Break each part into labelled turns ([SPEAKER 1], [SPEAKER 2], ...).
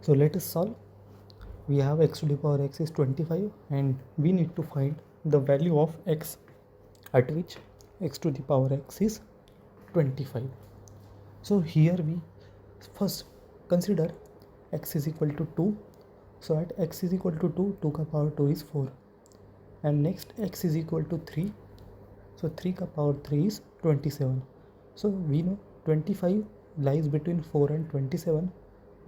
[SPEAKER 1] So let us solve. We have x to the power x is 25 and we need to find the value of x at which x to the power x is 25. So here we first consider x is equal to 2. So at x is equal to 2, 2 ka power 2 is 4. And next x is equal to 3. So 3 ka power 3 is 27. So we know 25 lies between 4 and 27.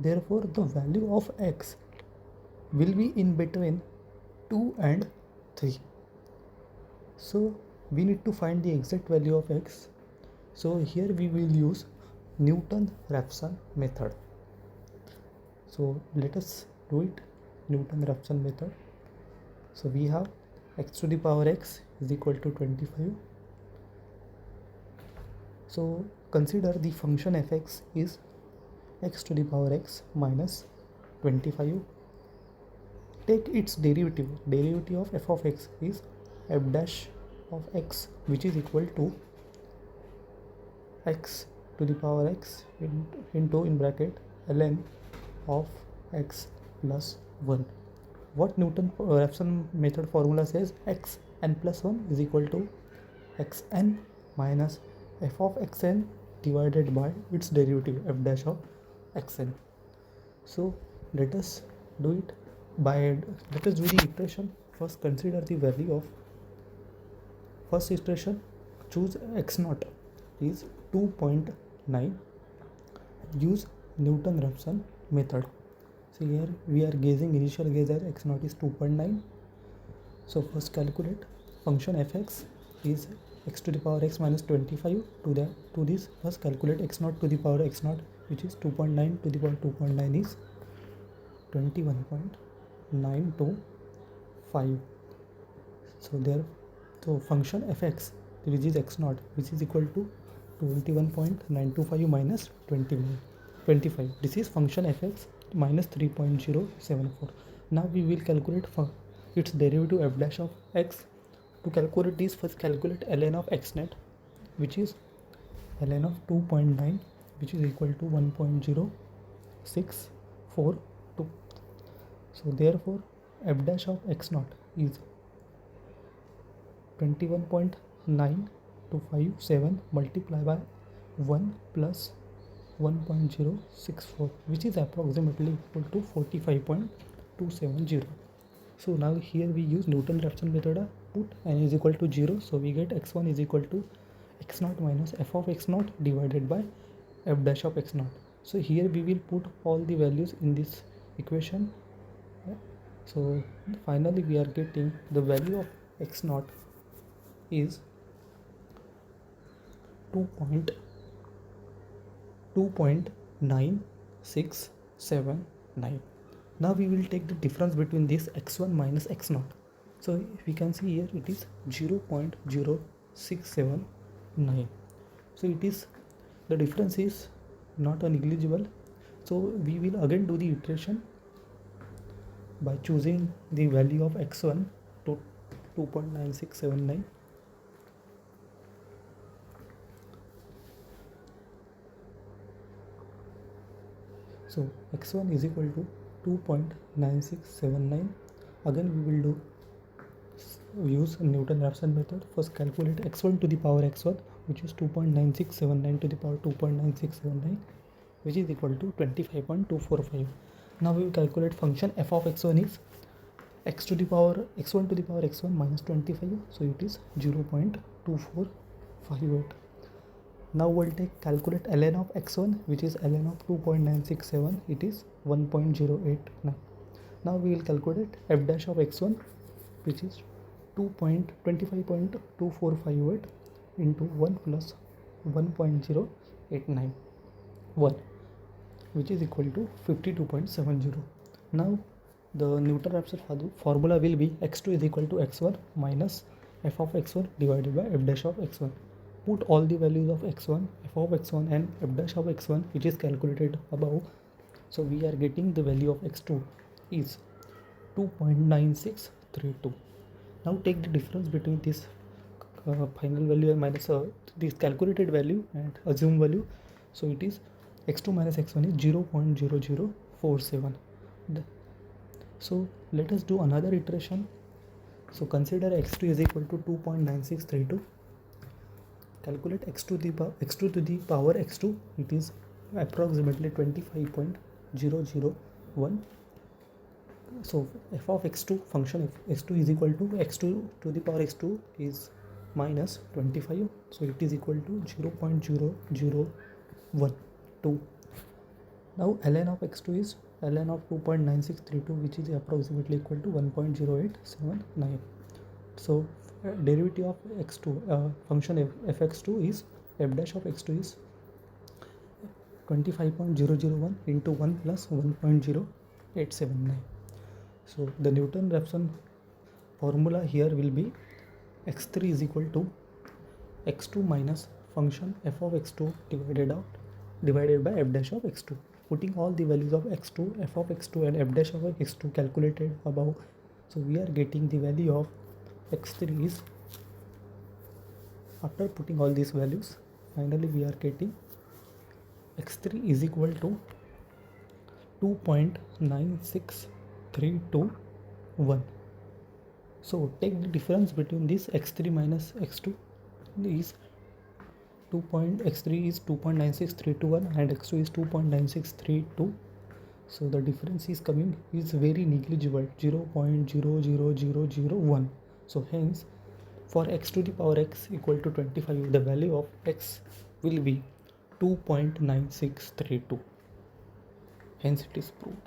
[SPEAKER 1] Therefore the value of x will be in between 2 and 3. So we need to find the exact value of x. So here we will use Newton-Raphson method. So let us do it, Newton-Raphson method. So we have x to the power x is equal to 25. So consider the function fx is x to the power x minus 25. Take its derivative. Derivative of f of x is f dash of x, which is equal to x to the power x into in bracket ln of x plus 1. What Newton-Raphson method formula says, x n plus 1 is equal to xn minus f of xn divided by its derivative f dash of xn. So let us do it let us do the iteration. First consider the value of first iteration. Choose x naught is 2.9. Use Newton-Raphson method. So here we are gauging initial gauge as x naught is 2.9. So first calculate function fx is x to the power x minus 25. To this first calculate x naught to the power x naught, which is 2.9 to the power 2.9 is 21.925. So function fx, which is x naught, which is equal to 21.925 minus 25. This is function fx minus 3.074. Now we will calculate its derivative f dash of x. To calculate this, first calculate ln of x net, which is ln of 2.9, which is equal to 1.0642. So therefore f dash of x naught is 21.9257 multiplied by 1 plus 1.064, which is approximately equal to 45.270. So now here we use Newton-Raphson method. Put n is equal to 0, so we get x1 is equal to x naught minus f of x naught divided by f dash of x naught. So here we will put all the values in this equation. So finally we are getting the value of x naught is 2.9679. Now we will take the difference between this x1 minus x naught. So we can see here it is 0.0679. So it is, the difference is not negligible. So we will again do the iteration by choosing the value of x1 to 2.9679. So x1 is equal to 2.9679. Again we will use Newton-Raphson method. First calculate x1 to the power x1, which is 2.9679 to the power 2.9679, which is equal to 25.245. Now we will calculate function f of x1 is x1 to the power x1 minus 25, so it is 0.2458. Now we'll calculate ln of x1, which is ln of 2.967, it is 1.089. Now we will calculate f dash of x1, which is 25.2458 into 1 plus 1.0891, which is equal to 52.70. Now the Newton-Raphson formula will be x2 is equal to x1 minus f of x1 divided by f dash of x1. Put all the values of x1, f of x1 and f dash of x1, which is calculated above. So we are getting the value of x2 is 2.9632. Now take the difference between this final value minus this calculated value and assumed value. So it is x2 minus x1 is 0.0047. So let us do another iteration. So consider x2 is equal to 2.9632. Calculate x to the power x2. It is approximately 25.001. So f of x2 function x2 is equal to x2 to the power x2 is minus 25. So it is equal to 0.0012. Now ln of x2 is ln of 2.9632, which is approximately equal to 1.0879. So derivative of x2 function fx2 is f dash of x2 is 25.001 into 1 plus 1.0879. So the Newton-Raphson formula here will be x3 is equal to x2 minus function f of x2 divided by f dash of x2. Putting all the values of x2, f of x2 and f dash of x2 calculated above, so we are getting the value of x3 is, after putting all these values, finally we are getting x3 is equal to 2.96321. So take the difference between this x3 minus x2 is x3 is 2.96321 and x2 is 2.9632. So the difference is very negligible, 0.00001. So hence for x to the power x equal to 25, the value of x will be 2.9632. Hence it is proved.